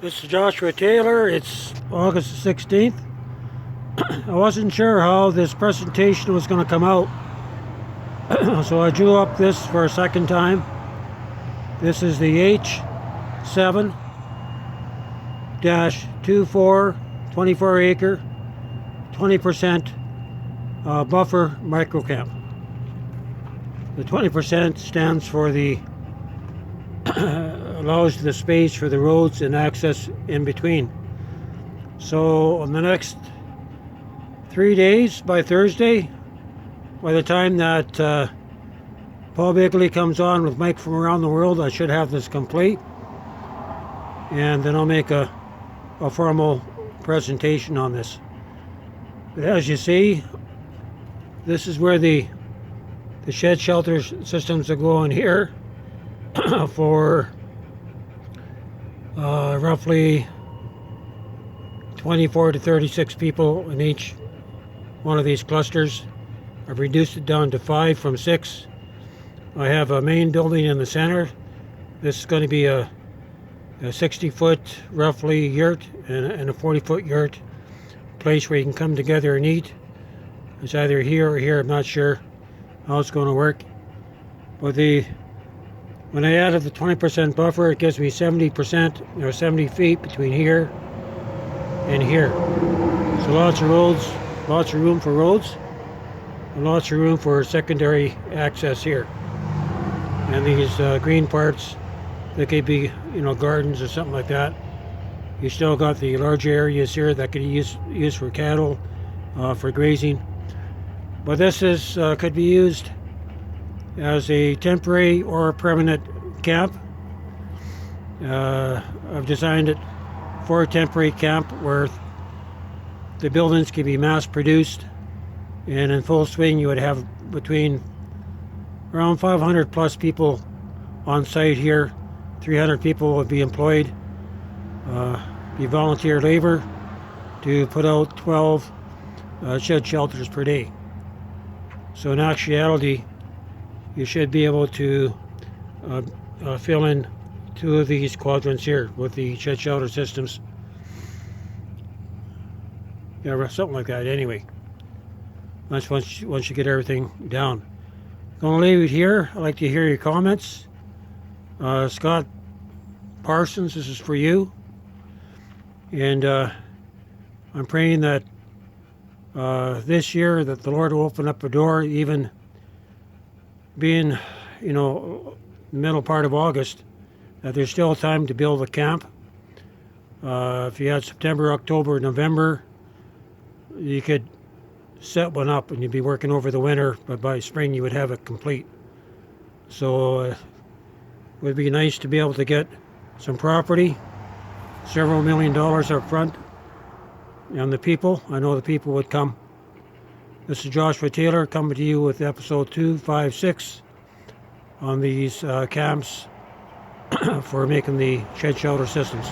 This is Joshua Taylor. It's August the 16th. I wasn't sure how this presentation was going to come out, so I drew up this for a second time. This is the H7-24 24 acre 20% buffer micro camp. The 20% stands for the allows the space for the roads and access in between. So on the next 3 days, by Thursday, by the time that Paul Bigley comes on with Mike from around the world, I should have this complete, and then I'll make a formal presentation on this. But as you see, this is where the shed shelter systems are going here for roughly 24 to 36 people in each one of these clusters. I've reduced it down to 5 from 6. I have a main building in the center. This is going to be a 60-foot roughly yurt and a 40-foot yurt, place where you can come together and eat. It's either here or here. I'm not sure how it's going to work. But when I added the 20% buffer, it gives me 70% or 70 feet between here and here. So lots of roads, lots of room for roads, and lots of room for secondary access here. And these green parts, they could be, gardens or something like that. You still got the large areas here that could be used for cattle, for grazing. But this is could be used as a temporary or permanent camp. I've designed it for a temporary camp where the buildings can be mass produced, and in full swing you would have between around 500 plus people on site here. 300 people would be employed, be volunteer labor to put out 12 shed shelters per day. So in actuality, you should be able to fill in 2 of these quadrants here with the shed shelter systems. Yeah, something like that anyway. That's once you get everything down. Gonna leave it here. I'd like to hear your comments. Scott Parsons, this is for you. And I'm praying that this year that the Lord will open up a door, even being, the middle part of August, that there's still time to build a camp. If you had September, October, November, you could set one up and you'd be working over the winter, but by spring you would have it complete. So it would be nice to be able to get some property, several $1 million up front, and the people, I know the people would come. This is Joshua Taylor coming to you with episode 256 on these camps for making the shed shelter systems.